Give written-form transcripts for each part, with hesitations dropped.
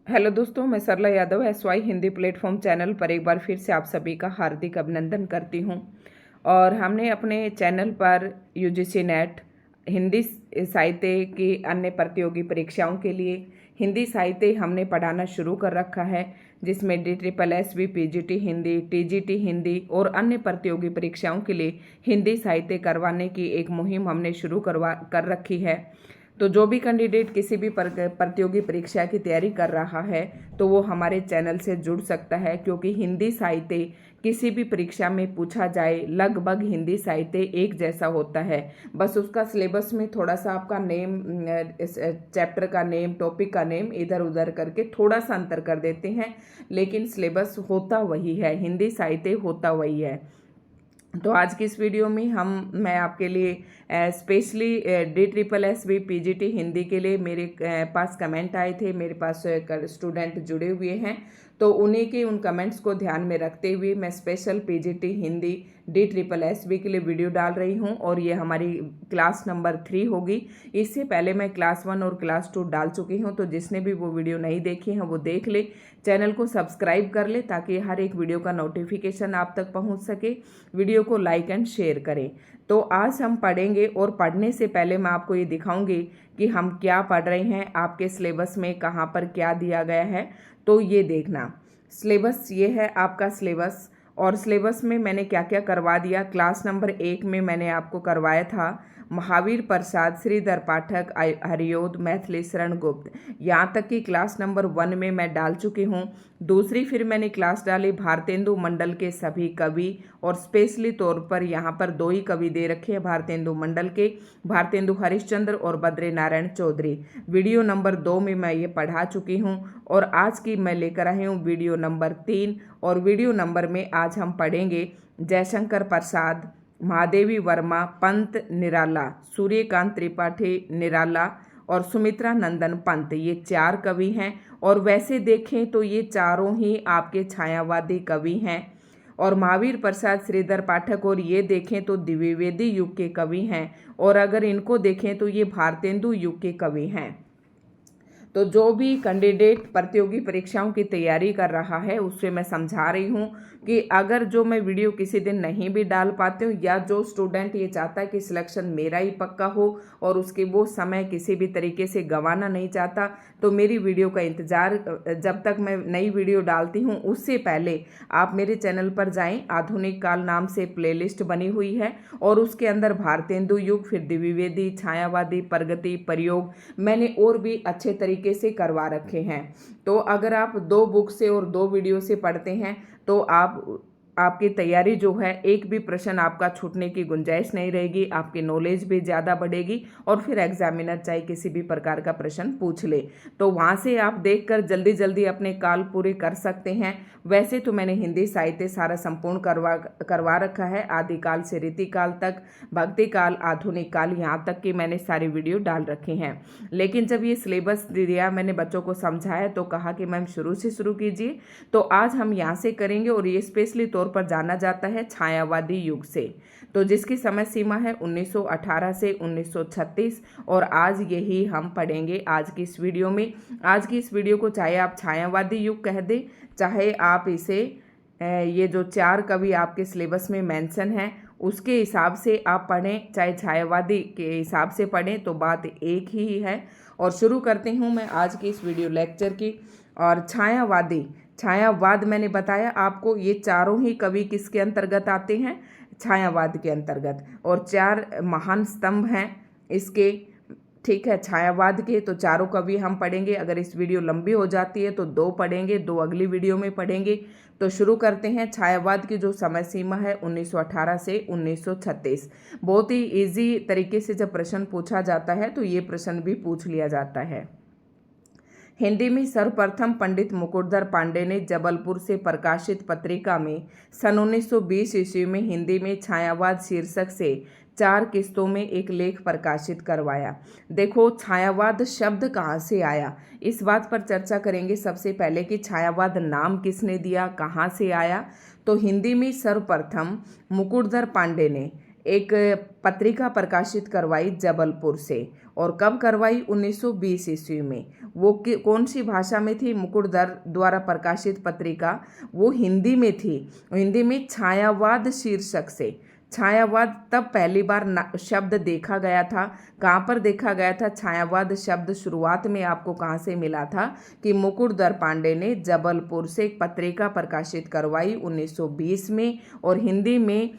Hello दोस्तों, मैं Sarla Yadav SY Hindi platform channel पर एक बार फिर से आप सभी का हार्दिक अभिनंदन करती हूं। और हमने अपने चैनल पर UGC नेट हिंदी साहित्य की अन्य प्रतियोगी परीक्षाओं के लिए हिंदी साहित्य हमने पढ़ाना शुरू कर रखा है, जिसमें DSSB PGT Hindi, TGT Hindi और अन्य प्रतियोगी परीक्षाओं के लिए हिंदी साहित्य करवाने की एक मुहिम हमने शुरू कर रखी है। तो जो भी कैंडिडेट किसी भी प्रतियोगी परीक्षा की तैयारी कर रहा है तो वो हमारे चैनल से जुड़ सकता है, क्योंकि हिंदी साहित्य किसी भी परीक्षा में पूछा जाए लगभग हिंदी साहित्य एक जैसा होता है। बस उसका सिलेबस में थोड़ा सा आपका नेम, चैप्टर का नेम, टॉपिक का नेम इधर उधर करके थोड़ा सा अंतर कर देते हैं, लेकिन सिलेबस होता वही है, हिंदी साहित्य होता वही है। तो आज की इस वीडियो में मैं आपके लिए स्पेशली DSSB PGT हिंदी के लिए मेरे पास कमेंट आए थे, मेरे पास स्टूडेंट जुड़े हुए हैं, तो उन्हीं के उन कमेंट्स को ध्यान में रखते हुए मैं स्पेशल PGT हिंदी DSSB के लिए वीडियो डाल रही हूं। और ये हमारी क्लास नंबर 3 होगी। इससे पहले मैं क्लास 1 और क्लास 2 डाल चुकी हूं, तो जिसने भी वो वीडियो नहीं देखी है वो देख ले, चैनल को सब्सक्राइब कर ले ताकि हर एक वीडियो का नोटिफिकेशन आप तक पहुंच सके। वीडियो को लाइक एंड शेयर करें। तो आज हम पढ़ेंगे, और पढ़ने से पहले मैं आपको ये दिखाऊंगी कि हम क्या पढ़ रहे हैं, आपके सिलेबस में कहाँ पर क्या दिया गया है। तो ये देखना, सिलेबस ये है आपका सिलेबस। और सिलेबस में मैंने क्या क्या करवा दिया। क्लास नंबर 1 में मैंने आपको करवाया था महावीर प्रसाद, श्रीधर पाठक, हरिओद, मैथिली शरण गुप्त, यहाँ तक कि क्लास नंबर 1 में मैं डाल चुकी हूँ। दूसरी फिर मैंने क्लास डाली भारतेंदु मंडल के सभी कवि, और स्पेशली तौर पर यहाँ पर 2 ही कवि दे रखे हैं भारतेंदु मंडल के, भारतेंदु हरिश्चंद्र और बद्री नारायण चौधरी। वीडियो नंबर 2 में मैं ये पढ़ा चुकी हूँ, और आज की मैं लेकर आई हूँ वीडियो नंबर 3। और वीडियो नंबर में आज हम पढ़ेंगे जयशंकर प्रसाद, महादेवी वर्मा, पंत निराला, सूर्यकांत त्रिपाठी निराला और सुमित्रा नंदन पंत, ये 4 कवि हैं। और वैसे देखें तो ये चारों ही आपके छायावादी कवि हैं। और महावीर प्रसाद, श्रीधर पाठक और ये देखें तो द्विवेदी युग के कवि हैं, और अगर इनको देखें तो ये भारतेंदु युग के कवि हैं। तो जो भी कैंडिडेट प्रतियोगी परीक्षाओं की तैयारी कर रहा है उससे मैं समझा रही हूँ कि अगर जो मैं वीडियो किसी दिन नहीं भी डाल पाती हूँ, या जो स्टूडेंट ये चाहता है कि सिलेक्शन मेरा ही पक्का हो और उसके वो समय किसी भी तरीके से गंवाना नहीं चाहता, तो मेरी वीडियो का इंतज़ार, जब तक मैं नई वीडियो डालती हूँ उससे पहले आप मेरे चैनल पर जाएं। आधुनिक काल नाम से प्लेलिस्ट बनी हुई है, और उसके अंदर भारतेंदु युग, फिर द्विवेदी, छायावादी, प्रगति, प्रयोग मैंने और भी अच्छे तरीके से करवा रखे हैं। तो अगर आप 2 बुक से और 2 वीडियो से पढ़ते हैं तो आपकी तैयारी जो है, एक भी प्रश्न आपका छूटने की गुंजाइश नहीं रहेगी, आपकी नॉलेज भी ज़्यादा बढ़ेगी, और फिर एग्जामिनर चाहे किसी भी प्रकार का प्रश्न पूछ ले तो वहाँ से आप देखकर जल्दी जल्दी अपने काल पूरे कर सकते हैं। वैसे तो मैंने हिंदी साहित्य सारा संपूर्ण करवा रखा है, आदिकाल से रीतिकाल तक, भक्ति काल, आधुनिक काल, यहाँ तक कि मैंने सारी वीडियो डाल रखे हैं। लेकिन जब ये सिलेबस दिया, मैंने बच्चों को समझाया तो कहा कि मैम शुरू से शुरू कीजिए। तो आज हम यहाँ से करेंगे, और ये स्पेशली तौर पर जाना जाता है छायावादी युग से, तो जिसकी समय सीमा है 1918 से 1936, और आज यही हम पढ़ेंगे आज की इस वीडियो में। आज की इस वीडियो को चाहे आप छायावादी युग कह दें, चाहे आप इसे ये जो 4 कवि आपके सिलेबस में मेंशन है उसके हिसाब से आप पढ़ें, चाहे छायावादी के हिसाब से पढ़ें, तो बात एक ही है। और शुरू करती हूँ मैं आज की इस वीडियो लेक्चर की। और छायावाद मैंने बताया आपको, ये चारों ही कवि किसके अंतर्गत आते हैं, छायावाद के अंतर्गत। और 4 महान स्तंभ हैं इसके, ठीक है, छायावाद के। तो चारों कवि हम पढ़ेंगे। अगर इस वीडियो लंबी हो जाती है तो 2 पढ़ेंगे, 2 अगली वीडियो में पढ़ेंगे। तो शुरू करते हैं। छायावाद की जो समय सीमा है 1918 से 1936। बहुत ही इजी तरीके से जब प्रश्न पूछा जाता है तो ये प्रश्न भी पूछ लिया जाता है। हिंदी में सर्वप्रथम पंडित मुकुटधर पांडे ने जबलपुर से प्रकाशित पत्रिका में सन 1920 ईस्वी में हिंदी में छायावाद शीर्षक से 4 किस्तों में एक लेख प्रकाशित करवाया। देखो, छायावाद शब्द कहाँ से आया, इस बात पर चर्चा करेंगे सबसे पहले कि छायावाद नाम किसने दिया, कहाँ से आया। तो हिंदी में सर्वप्रथम मुकुटधर पांडे ने एक पत्रिका प्रकाशित करवाई जबलपुर से, और कब करवाई? 1920 ईस्वी में। वो कौन सी भाषा में थी? मुकुटधर द्वारा प्रकाशित पत्रिका वो हिंदी में थी। हिंदी में छायावाद शीर्षक से। छायावाद तब पहली बार शब्द देखा गया था। कहाँ पर देखा गया था छायावाद शब्द? शुरुआत में आपको कहाँ से मिला था कि मुकुटधर पांडे ने जबलपुर से एक पत्रिका प्रकाशित करवाई 1920 में, और हिंदी में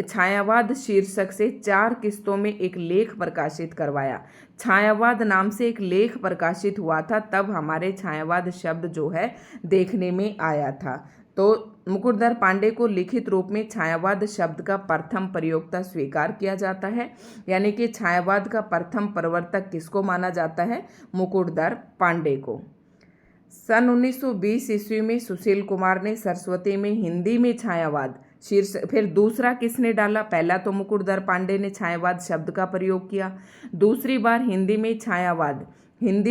छायावाद शीर्षक से 4 किस्तों में एक लेख प्रकाशित करवाया। छायावाद नाम से एक लेख प्रकाशित हुआ था, तब हमारे छायावाद शब्द जो है देखने में आया था। तो मुकुटधर पांडे को लिखित रूप में छायावाद शब्द का प्रथम प्रयोक्ता स्वीकार किया जाता है। यानी कि छायावाद का प्रथम प्रवर्तक किसको माना जाता है? मुकुटधर पांडे को। सन 1920 ईस्वी में सुशील कुमार ने सरस्वती में हिंदी में छायावाद शीर्ष। फिर दूसरा किसने डाला? पहला तो मुकुटधर पांडे ने छायावाद शब्द का प्रयोग किया। दूसरी बार हिंदी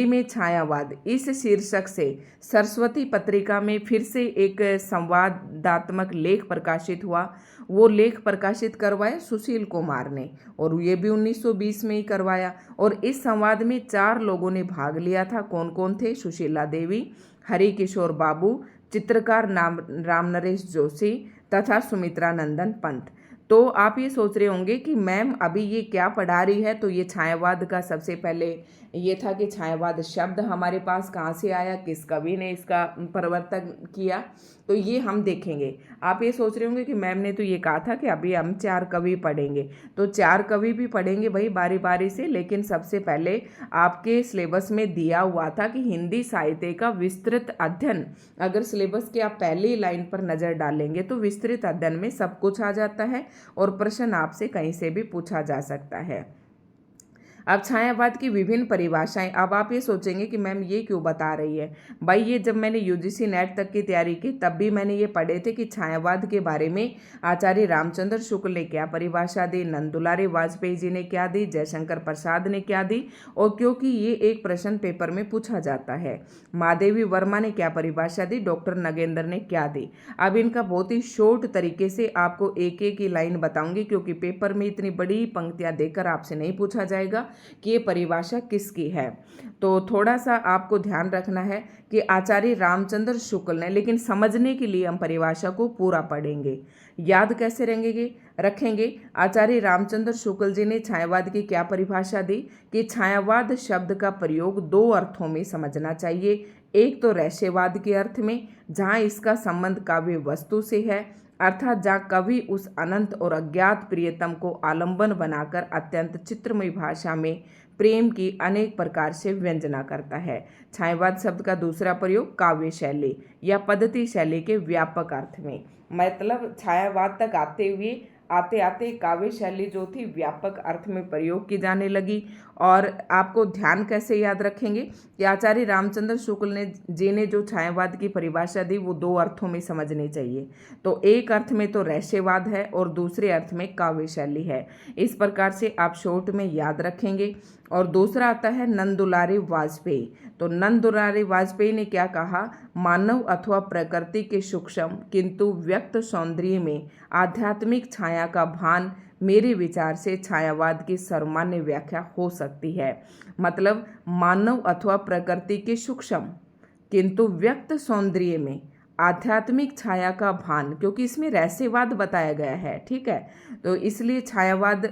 में छायावाद इस शीर्षक से सरस्वती पत्रिका में फिर से एक संवादात्मक लेख प्रकाशित हुआ। वो लेख प्रकाशित करवाया सुशील कुमार ने, और ये भी 1920 में ही करवाया। और इस संवाद में 4 लोगों ने भाग लिया था। कौन कौन थे? सुशीला देवी, हरिकिशोर बाबू, चित्रकार रामनरेश जोशी तथा सुमित्रा नंदन पंत। तो आप ये सोच रहे होंगे कि मैम अभी ये क्या पढ़ा रही है। तो ये छायावाद का सबसे पहले ये था कि छायावाद शब्द हमारे पास कहाँ से आया, किस कवि ने इसका प्रवर्तन किया, तो ये हम देखेंगे। आप ये सोच रहे होंगे कि मैम ने तो ये कहा था कि अभी हम 4 कवि पढ़ेंगे, तो 4 कवि भी पढ़ेंगे भाई बारी बारी से। लेकिन सबसे पहले आपके सिलेबस में दिया हुआ था कि हिंदी साहित्य का विस्तृत अध्ययन। अगर सिलेबस के आप पहली लाइन पर नज़र डालेंगे तो विस्तृत अध्ययन में सब कुछ आ जाता है, और प्रश्न आपसे कहीं से भी पूछा जा सकता है। अब छायावाद की विभिन्न परिभाषाएं। अब आप ये सोचेंगे कि मैम ये क्यों बता रही है। भाई ये जब मैंने यूजीसी नेट तक की तैयारी की तब भी मैंने ये पढ़े थे कि छायावाद के बारे में आचार्य रामचंद्र शुक्ल ने क्या परिभाषा दी, नंदुलारी वाजपेयी जी ने क्या दी, जयशंकर प्रसाद ने क्या दी, और क्योंकि ये एक प्रश्न पेपर में पूछा जाता है। महादेवी वर्मा ने क्या परिभाषा दी, डॉक्टर नगेंद्र ने क्या दी। अब इनका बहुत ही शॉर्ट तरीके से आपको एक एक ही लाइन बताऊंगी, क्योंकि पेपर में इतनी बड़ी पंक्तियां देकर आपसे नहीं पूछा जाएगा कि ये परिभाषा किसकी है। तो थोड़ा सा आपको ध्यान रखना है कि आचार्य रामचंद्र शुक्ल ने, लेकिन समझने के लिए हम परिभाषा को पूरा पढ़ेंगे। याद कैसे रखेंगे? आचार्य रामचंद्र शुक्ल जी ने छायावाद की क्या परिभाषा दी कि छायावाद शब्द का प्रयोग 2 अर्थों में समझना चाहिए। एक तो रहस्यवाद के अर्थ में, जहाँ इसका संबंध काव्य वस्तु से है, अर्थात जहाँ कवि उस अनंत और अज्ञात प्रियतम को आलंबन बनाकर अत्यंत चित्रमय भाषा में प्रेम की अनेक प्रकार से व्यंजना करता है। छायावाद शब्द का दूसरा प्रयोग काव्य शैली या पद्धति शैली के व्यापक अर्थ में, मतलब छायावाद तक आते आते काव्य शैली जो थी व्यापक अर्थ में प्रयोग की जाने लगी। और आपको ध्यान कैसे याद रखेंगे कि आचार्य रामचंद्र शुक्ल जी ने जो छायावाद की परिभाषा दी वो 2 अर्थों में समझनी चाहिए। तो एक अर्थ में तो रहस्यवाद है और दूसरे अर्थ में काव्य शैली है। इस प्रकार से आप शॉर्ट में याद रखेंगे। और दूसरा आता है नंदुलारी वाजपेयी। तो नंदुलारी वाजपेयी ने क्या कहा? मानव अथवा प्रकृति के सूक्ष्म किंतु व्यक्त सौंदर्य में आध्यात्मिक छाया का भान मेरे विचार से छायावाद की सर्वमान्य व्याख्या हो सकती है। मतलब मानव अथवा प्रकृति के सूक्ष्म किंतु व्यक्त सौंदर्य में आध्यात्मिक छाया का भान, क्योंकि इसमें रहस्यवाद बताया गया है, ठीक है, तो इसलिए छायावाद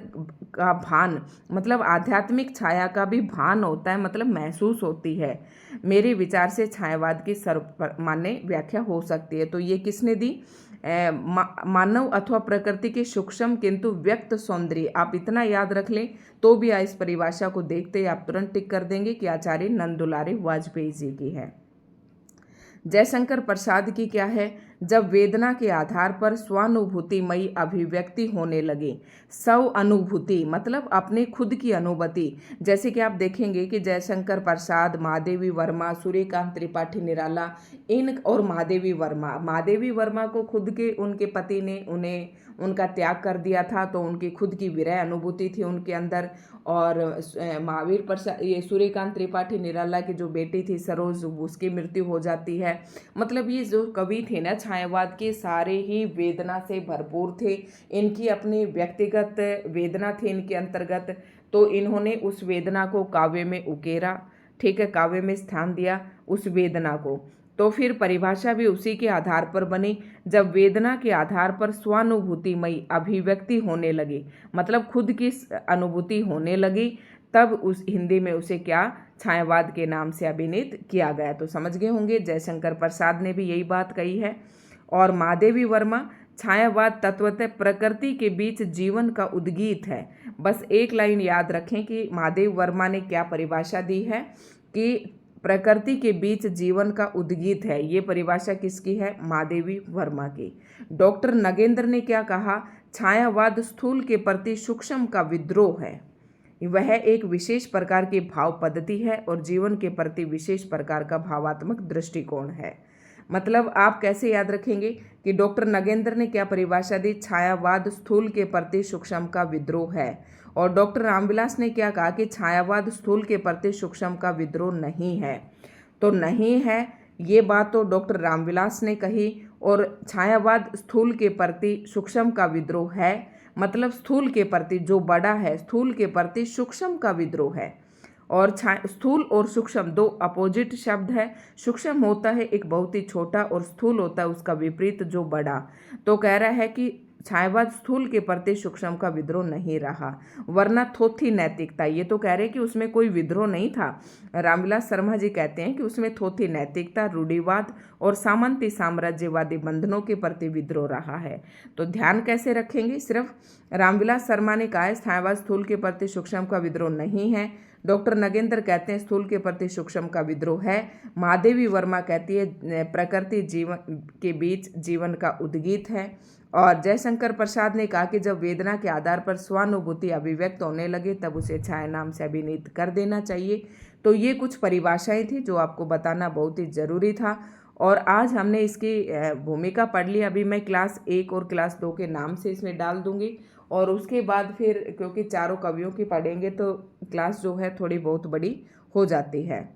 का भान मतलब आध्यात्मिक छाया का भी भान होता है, मतलब महसूस होती है। मेरे विचार से छायावाद की सर्वमान्य व्याख्या हो सकती है। तो ये किसने दी? मानव अथवा प्रकृति के सूक्ष्म किंतु व्यक्त सौंदर्य। आप इतना याद रख लें तो भी इस परिभाषा को देखते ही आप तुरंत टिक कर देंगे कि आचार्य नंदुलारी वाजपेयी जी की है। जयशंकर प्रसाद की क्या है? जब वेदना के आधार पर स्वानुभूतिमयी अभिव्यक्ति होने लगे। स्व अनुभूति मतलब अपने खुद की अनुभूति। जैसे कि आप देखेंगे कि जयशंकर प्रसाद, महादेवी वर्मा, सूर्यकांत त्रिपाठी निराला इन और महादेवी वर्मा को खुद के उनके पति ने उनका त्याग कर दिया था, तो उनकी खुद की विरह अनुभूति थी उनके अंदर। और महावीर प्रसाद, ये सूर्यकांत त्रिपाठी निराला की जो बेटी थी सरोज, उसकी मृत्यु हो जाती है। मतलब ये जो कवि थे ना छायावाद के सारे ही वेदना से भरपूर थे। इनकी अपनी व्यक्तिगत वेदना थी इनके अंतर्गत, तो इन्होंने उस वेदना को काव्य में उकेरा, ठीक है, काव्य में स्थान दिया उस वेदना को। तो फिर परिभाषा भी उसी के आधार पर बनी। जब वेदना के आधार पर स्वानुभूतिमयी अभिव्यक्ति होने लगी, मतलब खुद की अनुभूति होने लगी, तब उस हिंदी में उसे क्या छायावाद के नाम से अभिनीत किया गया। तो समझ गए होंगे, जयशंकर प्रसाद ने भी यही बात कही है। और महादेवी वर्मा, छायावाद तत्वतः प्रकृति के बीच जीवन का उद्गीत है। बस एक लाइन याद रखें कि महादेव वर्मा ने क्या परिभाषा दी है कि प्रकृति के बीच जीवन का उद्गीत है। ये परिभाषा किसकी है? महादेवी वर्मा की। डॉक्टर नगेंद्र ने क्या कहा? छायावाद स्थूल के प्रति सूक्ष्म का विद्रोह है। वह एक विशेष प्रकार की भाव पद्धति है और जीवन के प्रति विशेष प्रकार का भावात्मक दृष्टिकोण है। मतलब आप कैसे याद रखेंगे कि डॉक्टर नगेंद्र ने क्या परिभाषा दी? छायावाद स्थूल के प्रति सूक्ष्म का विद्रोह है। और डॉक्टर रामविलास ने क्या कहा कि छायावाद स्थूल के प्रति सूक्ष्म का विद्रोह नहीं है। तो नहीं है, ये बात तो डॉक्टर रामविलास ने कही। और छायावाद स्थूल के प्रति सूक्ष्म का विद्रोह है, मतलब स्थूल के प्रति जो बड़ा है, स्थूल के प्रति सूक्ष्म का विद्रोह है। और स्थूल और सूक्ष्म दो अपोजिट शब्द है। सूक्ष्म होता है एक बहुत ही छोटा, और स्थूल होता है उसका विपरीत जो बड़ा। तो कह रहा है कि छायावाद स्थूल के प्रति सूक्ष्म का विद्रोह नहीं रहा, वरना थोथी नैतिकता, ये तो कह रहे हैं कि उसमें कोई विद्रोह नहीं था। रामविलास शर्मा जी कहते हैं कि उसमें थोथी नैतिकता, रूढ़िवाद और सामंती साम्राज्यवादी बंधनों के प्रति विद्रोह रहा है। तो ध्यान कैसे रखेंगे? सिर्फ रामविलास शर्मा ने कहा है छायावाद स्थूल के प्रति सूक्ष्म का विद्रोह नहीं है। डॉक्टर नगेंद्र कहते हैं स्थूल के प्रति सूक्ष्म का विद्रोह है। महादेवी वर्मा कहती है प्रकृति जीवन के बीच जीवन का उद्गीत है। और जयशंकर प्रसाद ने कहा कि जब वेदना के आधार पर स्वानुभूति अभिव्यक्त होने लगे तब उसे छाया नाम से अभिनीत कर देना चाहिए। तो ये कुछ परिभाषाएं थी जो आपको बताना बहुत ही ज़रूरी था। और आज हमने इसकी भूमिका पढ़ ली। अभी मैं क्लास 1 और क्लास 2 के नाम से इसमें डाल दूंगी, और उसके बाद फिर क्योंकि चारों कवियों की पढ़ेंगे तो क्लास जो है थोड़ी बहुत बड़ी हो जाती है।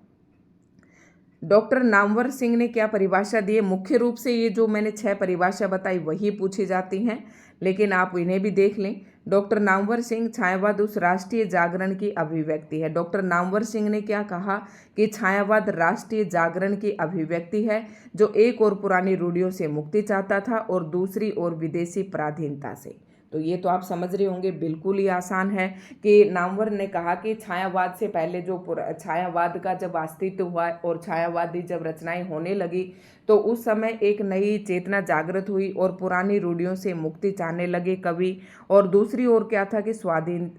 डॉक्टर नामवर सिंह ने क्या परिभाषा दी है? मुख्य रूप से ये जो मैंने 6 परिभाषा बताई वही पूछी जाती हैं, लेकिन आप इन्हें भी देख लें। डॉक्टर नामवर सिंह, छायावाद उस राष्ट्रीय जागरण की अभिव्यक्ति है। डॉक्टर नामवर सिंह ने क्या कहा कि छायावाद राष्ट्रीय जागरण की अभिव्यक्ति है जो एक और पुरानी रूढ़ियों से मुक्ति चाहता था और दूसरी ओर विदेशी पराधीनता से। तो ये तो आप समझ रहे होंगे, बिल्कुल ही आसान है कि नामवर ने कहा कि छायावाद से पहले जो छायावाद का जब अस्तित्व हुआ और छायावादी जब रचनाएं होने लगी तो उस समय एक नई चेतना जागृत हुई और पुरानी रूढ़ियों से मुक्ति चाहने लगे कवि। और दूसरी ओर क्या था कि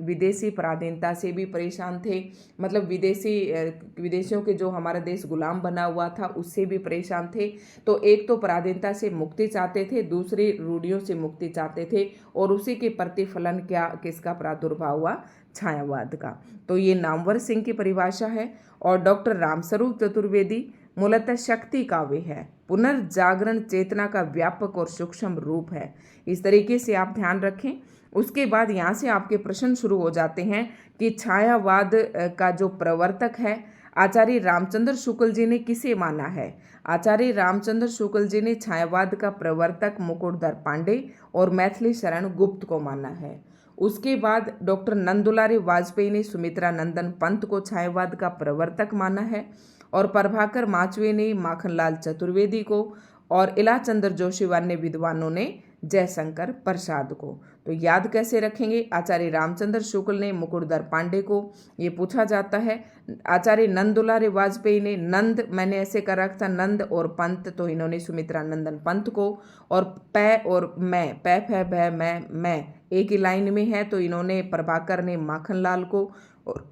विदेशी पराधीनता से भी परेशान थे, मतलब विदेशियों के जो हमारा देश गुलाम बना हुआ था उससे भी परेशान थे। तो एक तो पराधीनता से मुक्ति चाहते थे, दूसरी रूढ़ियों से मुक्ति चाहते थे, और उसी के प्रतिफलन किसका प्रादुर्भाव हुआ? छायावाद का। तो ये नामवर सिंह की परिभाषा है। और डॉक्टर रामस्वरूप चतुर्वेदी, मूलतः शक्ति काव्य है, पुनर्जागरण चेतना का व्यापक और सूक्ष्म रूप है। इस तरीके से आप ध्यान रखें। उसके बाद यहाँ से आपके प्रश्न शुरू हो जाते हैं कि छायावाद का जो प्रवर्तक है आचार्य रामचंद्र शुक्ल जी ने किसे माना है? आचार्य रामचंद्र शुक्ल जी ने छायावाद का प्रवर्तक मुकुटधर पांडे और मैथिली शरण गुप्त को माना है। उसके बाद डॉक्टर नंदुलारी वाजपेयी ने सुमित्रा नंदन पंत को छायावाद का प्रवर्तक माना है, और प्रभाकर माचवे ने माखनलाल चतुर्वेदी को, और इलाचंद्र जोशी व अन्य विद्वानों ने जयशंकर प्रसाद को। तो याद कैसे रखेंगे? आचार्य रामचंद्र शुक्ल ने मुकुटधर पांडे को, ये पूछा जाता है। आचार्य नंदुलारी वाजपेयी ने, नंद मैंने ऐसे कर रखा था, नंद और पंत, तो इन्होंने सुमित्रा नंदन पंत को। और पै और मैं, पै फै भै मैं एक ही लाइन में है, तो इन्होंने प्रभाकर ने माखनलाल को और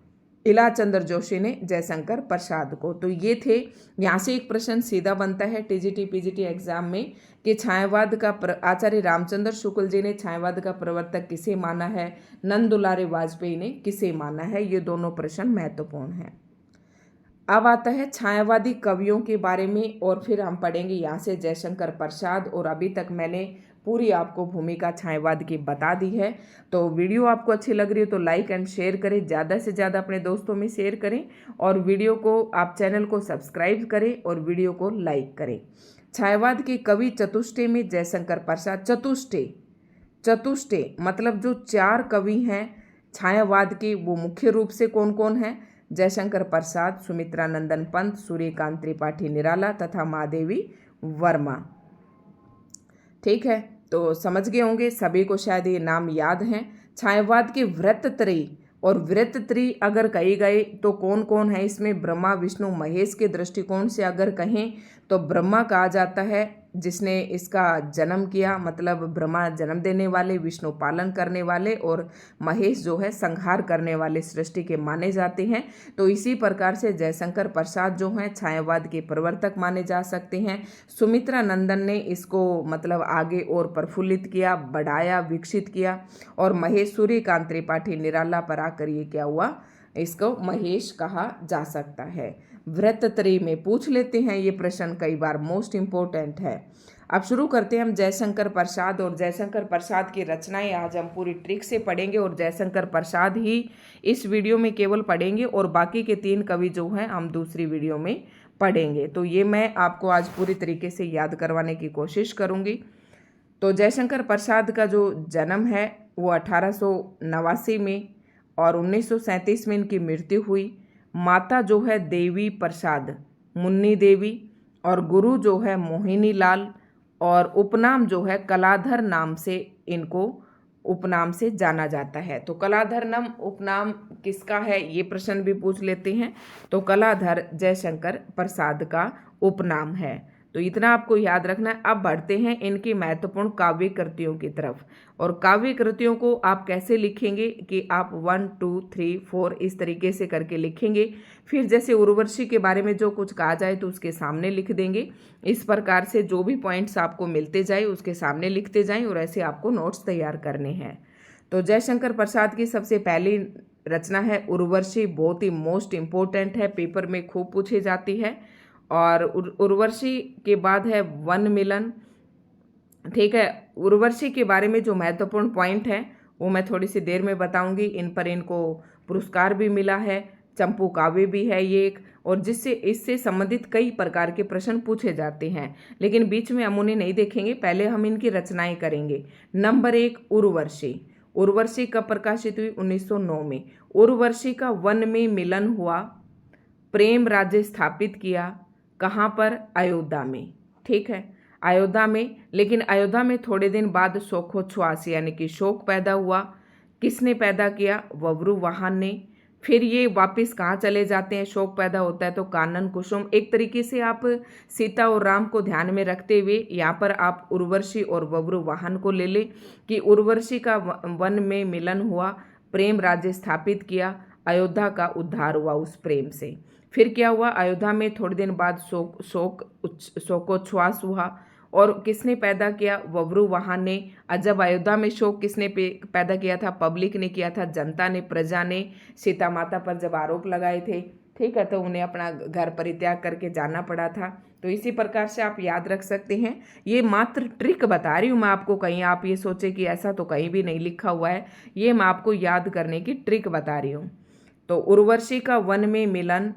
इलाचंद्र जोशी ने जयशंकर प्रसाद को। तो ये थे। यहाँ से एक प्रश्न सीधा बनता है टीजीटी पीजीटी एग्जाम में कि छायावाद का आचार्य रामचंद्र शुक्ल जी ने छायावाद का प्रवर्तक किसे माना है, नंदुलारी वाजपेयी ने किसे माना है। ये दोनों प्रश्न महत्वपूर्ण हैं। अब आता है छायावादी कवियों के बारे में, और फिर हम पढ़ेंगे यहाँ से जयशंकर प्रसाद। और अभी तक मैंने पूरी आपको भूमिका छायावाद की बता दी है। तो वीडियो आपको अच्छी लग रही हो तो लाइक एंड शेयर करें, ज़्यादा से ज़्यादा अपने दोस्तों में शेयर करें, और वीडियो को आप चैनल को सब्सक्राइब करें और वीडियो को लाइक करें। छायावाद के कवि चतुष्टय में जयशंकर प्रसाद। चतुष्टय मतलब जो 4 कवि हैं छायावाद के, वो मुख्य रूप से कौन कौन हैं? जयशंकर प्रसाद, सुमित्रा नंदन पंत, सूर्यकांत त्रिपाठी निराला तथा महादेवी वर्मा। ठीक है, तो समझ गए होंगे सभी को, शायद ये नाम याद हैं। छायावाद के वृत्तत्रयी, और वृत्तत्रयी अगर कही गए तो कौन कौन है इसमें? ब्रह्मा विष्णु महेश के दृष्टिकोण से अगर कहें तो ब्रह्मा कहा जाता है जिसने इसका जन्म किया, मतलब ब्रह्मा जन्म देने वाले, विष्णु पालन करने वाले और महेश जो है संहार करने वाले सृष्टि के माने जाते हैं। तो इसी प्रकार से जयशंकर प्रसाद जो हैं छायावाद के प्रवर्तक माने जा सकते हैं। सुमित्रा नंदन ने इसको मतलब आगे और प्रफुल्लित किया, बढ़ाया, विकसित किया, और महेश सूर्यकांत त्रिपाठी निराला पर आकर ये क्या हुआ? इसको महेश कहा जा सकता है। वृत्तत्रयी में पूछ लेते हैं ये प्रश्न, कई बार मोस्ट इम्पोर्टेंट है। अब शुरू करते हैं हम जयशंकर प्रसाद, और जयशंकर प्रसाद की रचनाएं आज हम पूरी ट्रिक से पढ़ेंगे, और जयशंकर प्रसाद ही इस वीडियो में केवल पढ़ेंगे और बाकी के 3 कवि जो हैं हम दूसरी वीडियो में पढ़ेंगे। तो ये मैं आपको आज पूरी तरीके से याद करवाने की कोशिश करूँगी। तो जयशंकर प्रसाद का जो जन्म है वो 1889 में, और 1937 में इनकी मृत्यु हुई। माता जो है देवी प्रसाद, मुन्नी देवी, और गुरु जो है मोहिनी लाल, और उपनाम जो है कलाधर नाम से इनको उपनाम से जाना जाता है। तो कलाधर नाम उपनाम किसका है ये प्रश्न भी पूछ लेते हैं। तो कलाधर जयशंकर प्रसाद का उपनाम है। तो इतना आपको याद रखना है। अब बढ़ते हैं इनकी महत्वपूर्ण काव्य कृतियों की तरफ। और काव्य कृतियों को आप कैसे लिखेंगे कि आप 1 2 3 4 इस तरीके से करके लिखेंगे। फिर जैसे उर्वशी के बारे में जो कुछ कहा जाए तो उसके सामने लिख देंगे। इस प्रकार से जो भी पॉइंट्स आपको मिलते जाए उसके सामने लिखते जाएं, और ऐसे आपको नोट्स तैयार करने हैं। तो जयशंकर प्रसाद की सबसे पहली रचना है उर्वशी। बहुत ही मोस्ट इम्पोर्टेंट है, पेपर में खूब पूछी जाती है। और उर्वशी के बाद है वन मिलन। ठीक है, उर्वशी के बारे में जो महत्वपूर्ण पॉइंट है वो मैं थोड़ी सी देर में बताऊंगी। इन पर इनको पुरस्कार भी मिला है, चंपू काव्य भी है ये एक, और जिससे इससे संबंधित कई प्रकार के प्रश्न पूछे जाते हैं। लेकिन बीच में हम उन्हें नहीं देखेंगे, पहले हम इनकी रचनाएं करेंगे। नंबर 1 उर्वशी। उर्वशी कब प्रकाशित हुई? 1909 में। उर्वशी का वन में मिलन हुआ, प्रेम राज्य स्थापित किया, कहाँ पर? अयोध्या में। ठीक है, अयोध्या में। लेकिन अयोध्या में थोड़े दिन बाद शोकोच्छ्वास यानी कि शोक पैदा हुआ। किसने पैदा किया? बब्रुवाहन ने। फिर ये वापस कहाँ चले जाते हैं? शोक पैदा होता है तो कानन कुसुम। एक तरीके से आप सीता और राम को ध्यान में रखते हुए यहाँ पर आप उर्वशी और बब्रुवाहन को ले लें कि उर्वशी का वन में मिलन हुआ, प्रेम राज्य स्थापित किया, अयोध्या का उद्धार हुआ उस प्रेम से। फिर क्या हुआ? अयोध्या में थोड़े दिन बाद शोकोच्छ्वास हुआ, और किसने पैदा किया? बब्रुवाहन ने। जब अयोध्या में शोक किसने पैदा किया था? पब्लिक ने किया था, जनता ने, प्रजा ने। सीता माता पर जब आरोप लगाए थे, ठीक है, तो उन्हें अपना घर परित्याग करके जाना पड़ा था। तो इसी प्रकार से आप याद रख सकते हैं। ये मात्र ट्रिक बता रही हूँ मैं आपको, कहीं आप ये सोचे कि ऐसा तो कहीं भी नहीं लिखा हुआ है। ये मैं आपको याद करने की ट्रिक बता रही हूँ। तो उर्वशी का वन में मिलन,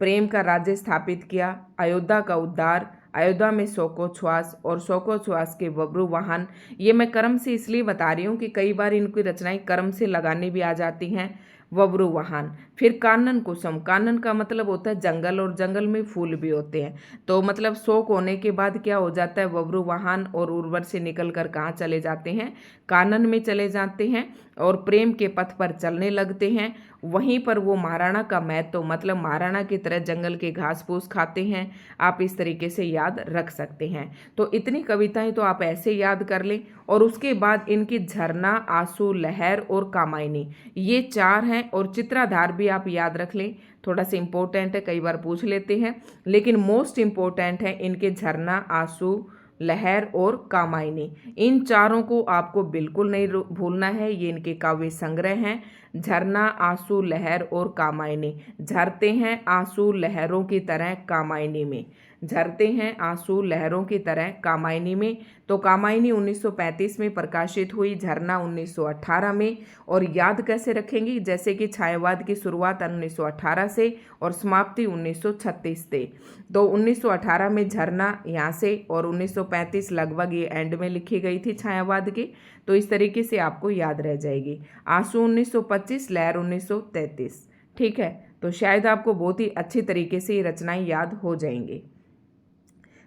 प्रेम का राज्य स्थापित किया, अयोध्या का उद्धार, अयोध्या में शोकोच्छ्वास, और शोकोच्छ्वास के बब्रुवाहन। ये मैं क्रम से इसलिए बता रही हूँ कि कई बार इनकी रचनाएं क्रम से लगाने भी आ जाती हैं। बब्रुवाहन। फिर कानन कुसुम। कानन का मतलब होता है जंगल, और जंगल में फूल भी होते हैं। तो मतलब शोक होने के बाद क्या हो जाता है? बब्रुवाहन और उर्वशी निकल कर कहाँ चले जाते हैं? कानन में चले जाते हैं, और प्रेम के पथ पर चलने लगते हैं। वहीं पर वो महाराणा का महत्व, मतलब महाराणा की तरह जंगल के घास फूस खाते हैं। आप इस तरीके से याद रख सकते हैं। तो इतनी कविताएं तो आप ऐसे याद कर लें। और उसके बाद इनकी झरना, आंसू, लहर और कामायनी, ये 4 हैं। और चित्राधार भी आप याद रख लें, थोड़ा सा इंपॉर्टेंट है, कई बार पूछ लेते हैं, लेकिन मोस्ट इंपॉर्टेंट है इनके झरना, आंसू, लहर और कामायनी। इन 4 को आपको बिल्कुल नहीं भूलना है। ये इनके काव्य संग्रह हैं। झरना, आंसू, लहर और कामायनी। झरते हैं आंसू लहरों की तरह कामायनी में, झरते हैं आंसू लहरों की तरह कामायनी में, तो कामायनी 1935 में प्रकाशित हुई, झरना 1918 में। और याद कैसे रखेंगी, जैसे कि छायावाद की शुरुआत 1918 से और समाप्ति 1936 से। तो 1918 में झरना यहाँ से और 1935 लगभग ये एंड में लिखी गई थी छायावाद की, तो इस तरीके से आपको याद रह जाएगी। आंसू 1925, लहर 1933। ठीक है, तो शायद आपको बहुत ही अच्छी तरीके से ये रचनाएं याद हो जाएंगी।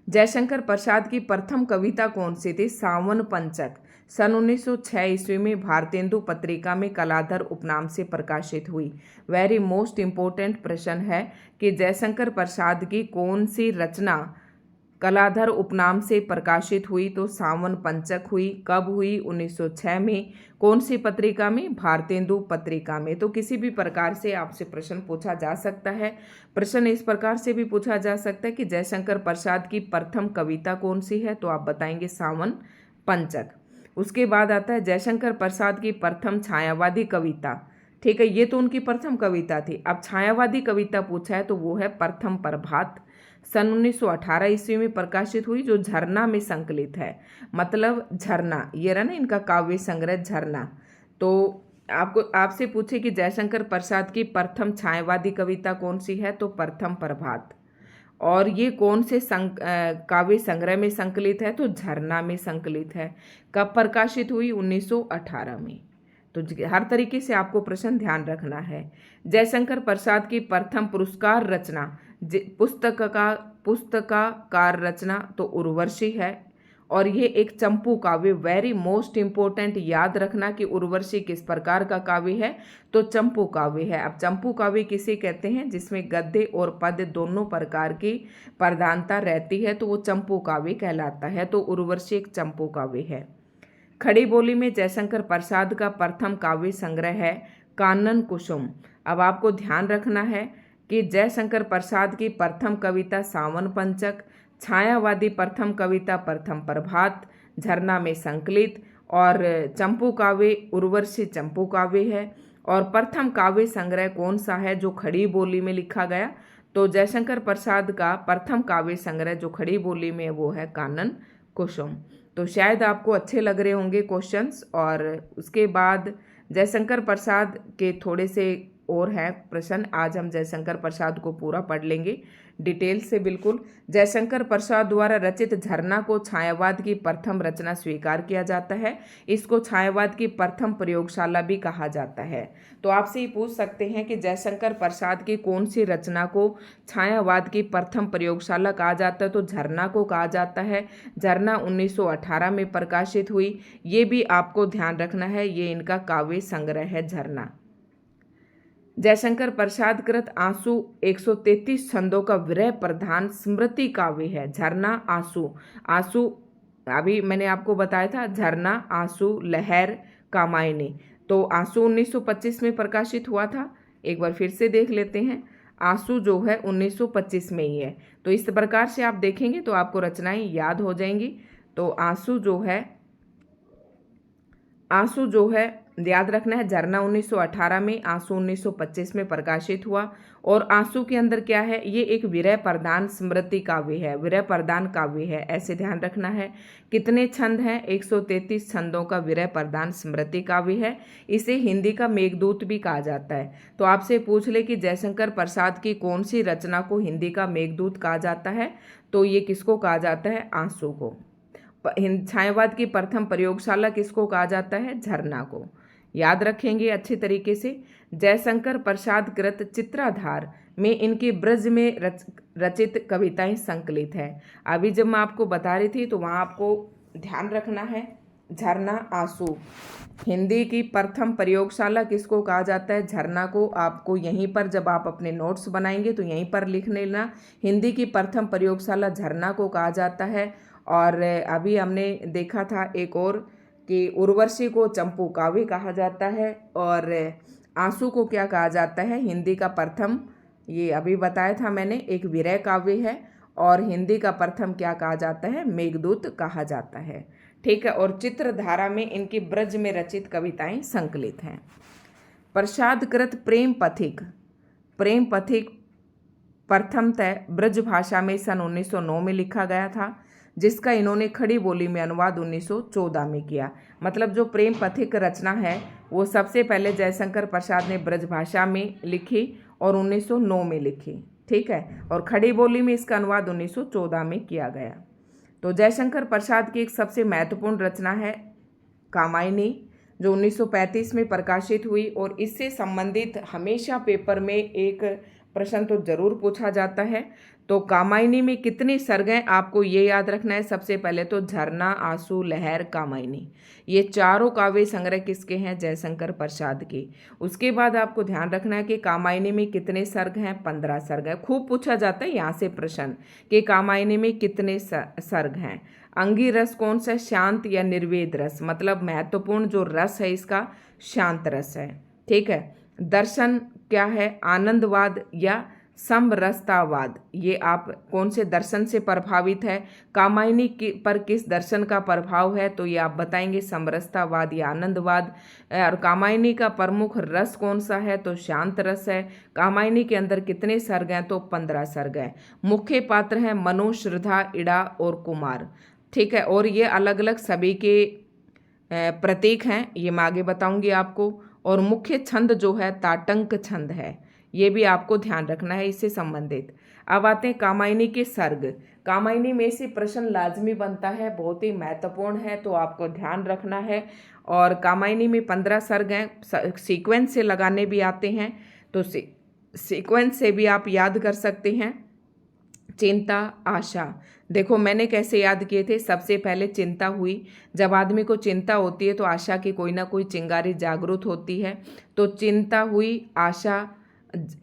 जयशंकर प्रसाद की प्रथम कविता कौन सी थी? सावन पंचक, सन 1906 ईस्वी में भारतेंदु पत्रिका में कलाधर उपनाम से प्रकाशित हुई। वेरी मोस्ट इम्पोर्टेंट प्रश्न है कि जयशंकर प्रसाद की कौन सी रचना कलाधर उपनाम से प्रकाशित हुई? तो सावन पंचक हुई। कब हुई? 1906 में। कौन सी पत्रिका में? भारतेंदु पत्रिका में। तो किसी भी प्रकार से आपसे प्रश्न पूछा जा सकता है। प्रश्न इस प्रकार से भी पूछा जा सकता है कि जयशंकर प्रसाद की प्रथम कविता कौन सी है? तो आप बताएंगे सावन पंचक। उसके बाद आता है जयशंकर प्रसाद की प्रथम छायावादी कविता। ठीक है, ये तो उनकी प्रथम कविता थी। अब छायावादी कविता पूछा है तो वो है प्रथम प्रभात, सन 1918 ईस्वी में प्रकाशित हुई, जो झरना में संकलित है। मतलब झरना, ये रहा ना इनका काव्य संग्रह झरना। तो आपको आपसे पूछे कि जयशंकर प्रसाद की प्रथम छायावादी कविता कौन सी है? तो प्रथम प्रभात। और ये कौन से काव्य संग्रह में संकलित है? तो झरना में संकलित है। कब प्रकाशित हुई? 1918 में। तो हर तरीके से आपको प्रश्न ध्यान रखना है। जयशंकर प्रसाद की प्रथम पुरस्कार रचना, पुस्तकाकार रचना तो उर्वशी है। और ये एक चंपू काव्य, वेरी मोस्ट इंपोर्टेंट, याद रखना कि उर्वशी किस प्रकार का काव्य है? तो चंपू काव्य है। अब चंपू काव्य किसे कहते हैं? जिसमें गद्य और पद्य दोनों प्रकार की प्रधानता रहती है, तो वो चंपू काव्य कहलाता है। तो उर्वशी एक चंपू काव्य है। खड़ी बोली में जयशंकर प्रसाद का प्रथम काव्य संग्रह है कानन कुसुम। अब आपको ध्यान रखना है कि जयशंकर प्रसाद की प्रथम कविता सावन पंचक, छायावादी प्रथम कविता प्रथम प्रभात, झरना में संकलित, और चंपू काव्य उर्वशी चंपू काव्य है। और प्रथम काव्य संग्रह कौन सा है जो खड़ी बोली में लिखा गया? तो जयशंकर प्रसाद का प्रथम काव्य संग्रह जो खड़ी बोली में वो है कानन कुसुम। तो शायद आपको अच्छे लग रहे होंगे क्वेश्चंस। और उसके बाद जयशंकर प्रसाद के थोड़े से और हैं प्रश्न। आज हम जयशंकर प्रसाद को पूरा पढ़ लेंगे डिटेल से बिल्कुल। जयशंकर प्रसाद द्वारा रचित झरना को छायावाद की प्रथम रचना स्वीकार किया जाता है। इसको छायावाद की प्रथम प्रयोगशाला भी कहा जाता है। तो आपसे ये पूछ सकते हैं कि जयशंकर प्रसाद की कौन सी रचना को छायावाद की प्रथम प्रयोगशाला कहा जाता है? तो झरना को कहा जाता है। झरना 1918 में प्रकाशित हुई। ये भी आपको ध्यान रखना है, ये इनका काव्य संग्रह है झरना। जयशंकर प्रसाद कृत आंसू 133 छंदों का विरह प्रधान स्मृति काव्य है। झरना आंसू, आंसू अभी मैंने आपको बताया था, झरना आंसू लहर कामायनी। तो आंसू 1925 में प्रकाशित हुआ था। एक बार फिर से देख लेते हैं, आंसू जो है 1925 में ही है। तो इस प्रकार से आप देखेंगे तो आपको रचनाएं याद हो जाएंगी। तो आंसू जो है याद रखना है, झरना 1918 में, आंसू 1925 में प्रकाशित हुआ। और आंसू के अंदर क्या है? ये एक विरह प्रधान स्मृति काव्य है, विरह प्रधान काव्य है, ऐसे ध्यान रखना है। कितने छंद हैं? 133 छंदों का विरह प्रधान स्मृति काव्य है। इसे हिंदी का मेघदूत भी कहा जाता है। तो आपसे पूछ ले कि जयशंकर प्रसाद की कौन सी रचना को हिंदी का मेघदूत कहा जाता है? तो ये किसको कहा जाता है? आंसू को। छायावाद की प्रथम प्रयोगशाला किसको कहा जाता है? झरना को। याद रखेंगे अच्छे तरीके से। जयशंकर प्रसाद कृत चित्राधार में इनकी ब्रज में रचित कविताएं संकलित है। अभी जब मैं आपको बता रही थी तो वहाँ आपको ध्यान रखना है, झरना आंसू हिंदी की प्रथम प्रयोगशाला किसको कहा जाता है? झरना को। आपको यहीं पर जब आप अपने नोट्स बनाएंगे तो यहीं पर लिख लेना, हिंदी की प्रथम प्रयोगशाला झरना को कहा जाता है। और अभी हमने देखा था एक और कि उर्वशी को चंपू काव्य कहा जाता है, और आंसू को क्या कहा जाता है? हिंदी का प्रथम, ये अभी बताया था मैंने, एक विरह काव्य है। और हिंदी का प्रथम क्या कहा जाता है? मेघदूत कहा जाता है। ठीक है। और चित्रधारा में इनकी ब्रज में रचित कविताएं संकलित हैं। प्रसाद कृत प्रेम पथिक प्रथमतः ब्रज भाषा में सन 1909 में लिखा गया था, जिसका इन्होंने खड़ी बोली में अनुवाद 1914 में किया। मतलब जो प्रेम पथिक रचना है वो सबसे पहले जयशंकर प्रसाद ने ब्रज भाषा में लिखी और 1909 में लिखी, ठीक है, और खड़ी बोली में इसका अनुवाद 1914 में किया गया। तो जयशंकर प्रसाद की एक सबसे महत्वपूर्ण रचना है कामायनी, जो 1935 में प्रकाशित हुई, और इससे संबंधित हमेशा पेपर में एक प्रश्न तो जरूर पूछा जाता है। तो कामायनी में कितने सर्ग हैं आपको ये याद रखना है। सबसे पहले तो झरना, आंसू, लहर, कामायनी, ये चारों काव्य संग्रह किसके हैं? जयशंकर प्रसाद के। उसके बाद आपको ध्यान रखना है कि कामायनी में कितने सर्ग हैं? 15 सर्ग हैं। खूब पूछा जाता है यहाँ से प्रश्न कि कामायनी में कितने सर्ग हैं। अंगी रस कौन सा? शांत या निर्वेद रस, मतलब महत्वपूर्ण जो रस है इसका शांत रस है, ठीक है। दर्शन क्या है? आनंदवाद या समरसतावाद। ये आप कौन से दर्शन से प्रभावित है? कामायनी पर किस दर्शन का प्रभाव है? तो ये आप बताएंगे समरसतावाद या आनंदवाद। और कामायनी का प्रमुख रस कौन सा है? तो शांत रस है। कामायनी के अंदर कितने सर्ग हैं? तो 15 सर्ग हैं। मुख्य पात्र हैं मनु, श्रद्धा, इड़ा और कुमार, ठीक है। और ये अलग अलग सभी के प्रतीक हैं, ये मैं आगे बताऊंगी आपको। और मुख्य छंद जो है ताटंक छंद है, ये भी आपको ध्यान रखना है इससे संबंधित। अब आते हैं कामायनी के सर्ग। कामायनी में से प्रश्न लाजमी बनता है, बहुत ही महत्वपूर्ण है, तो आपको ध्यान रखना है। और कामायनी में 15 सर्ग हैं। सीक्वेंस से लगाने भी आते हैं, तो सीक्वेंस से भी आप याद कर सकते हैं। चिंता, आशा, देखो मैंने कैसे याद किए थे। सबसे पहले चिंता हुई, जब आदमी को चिंता होती है तो आशा की कोई ना कोई चिंगारी जागृत होती है। तो चिंता हुई, आशा,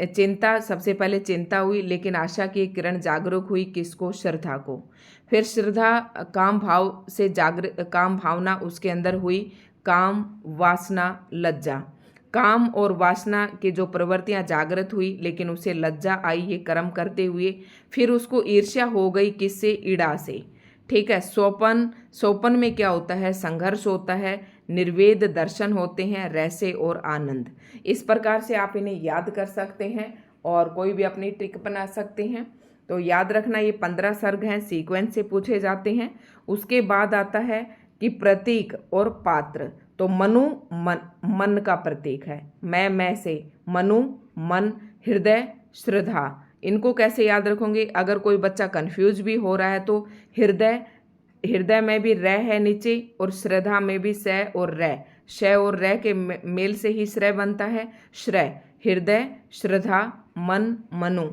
चिंता, सबसे पहले चिंता हुई, लेकिन आशा की एक किरण जागरूक हुई, किसको? श्रद्धा को। फिर श्रद्धा काम भाव से काम भावना उसके अंदर हुई, काम, वासना, लज्जा। काम और वासना की जो प्रवृत्तियां जागृत हुई, लेकिन उसे लज्जा आई ये कर्म करते हुए। फिर उसको ईर्ष्या हो गई, किससे? ईड़ा से, ठीक है। सोपन में क्या होता है? संघर्ष होता है। निर्वेद दर्शन होते हैं, रहस्य और आनंद। इस प्रकार से आप इन्हें याद कर सकते हैं और कोई भी अपनी ट्रिक बना सकते हैं। तो याद रखना ये 15 सर्ग हैं, सीक्वेंस से पूछे जाते हैं। उसके बाद आता है कि प्रतीक और पात्र। तो मनु मन का प्रतीक है, मैं से मनु, मन, हृदय, श्रद्धा। इनको कैसे याद रखोगे? अगर कोई बच्चा कंफ्यूज भी हो रहा है तो हृदय में भी र है नीचे, और श्रद्धा में भी स और र, श और र के मेल से ही श्रय बनता है, श्रय। हृदय, श्रद्धा, मन, मनु,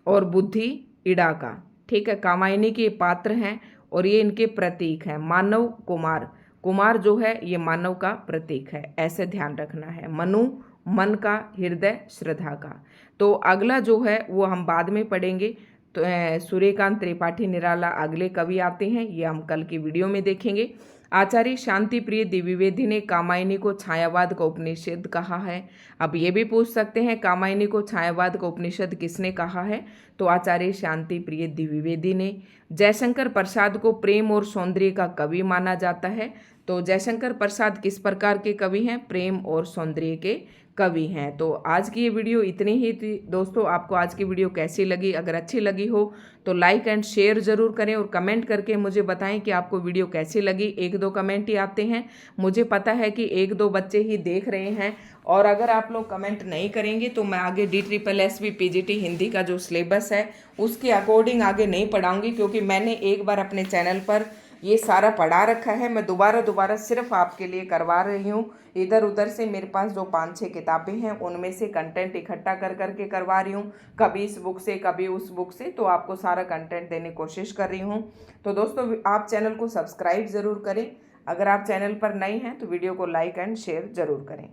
और बुद्धि इड़ा का, ठीक है। कामायनी के पात्र हैं और ये इनके प्रतीक हैं। मानव, कुमार, कुमार जो है ये मानव का प्रतीक है, ऐसे ध्यान रखना है। मनु मन का, हृदय श्रद्धा का। तो अगला जो है वो हम बाद में पढ़ेंगे। तो सूर्यकांत त्रिपाठी निराला अगले कवि आते हैं, ये हम कल की वीडियो में देखेंगे। आचार्य शांति प्रिय द्विवेदी ने कामायनी को छायावाद का उपनिषद कहा है। अब ये भी पूछ सकते हैं कामायनी को छायावाद का उपनिषद किसने कहा है? तो आचार्य शांति प्रिय द्विवेदी ने। जयशंकर प्रसाद को प्रेम और सौंदर्य का कवि माना जाता है। तो जयशंकर प्रसाद किस प्रकार के कवि हैं? प्रेम और सौंदर्य के कवि हैं। तो आज की ये वीडियो इतनी ही थी दोस्तों। आपको आज की वीडियो कैसी लगी? अगर अच्छी लगी हो तो लाइक एंड शेयर ज़रूर करें और कमेंट करके मुझे बताएं कि आपको वीडियो कैसी लगी। 1-2 कमेंट ही आते हैं, मुझे पता है कि 1-2 बच्चे ही देख रहे हैं, और अगर आप लोग कमेंट नहीं करेंगे तो मैं आगे DSSB PGT हिंदी का जो सिलेबस है उसके अकॉर्डिंग आगे नहीं पढ़ाऊँगी, क्योंकि मैंने एक बार अपने चैनल पर ये सारा पढ़ा रखा है। मैं दोबारा सिर्फ आपके लिए करवा रही हूँ। इधर उधर से मेरे पास जो 5-6 किताबें हैं उनमें से कंटेंट इकट्ठा कर करके करवा रही हूँ, कभी इस बुक से कभी उस बुक से, तो आपको सारा कंटेंट देने की कोशिश कर रही हूँ। तो दोस्तों आप चैनल को सब्सक्राइब ज़रूर करें। अगर आप चैनल पर नए हैं तो वीडियो को लाइक एंड शेयर ज़रूर करें।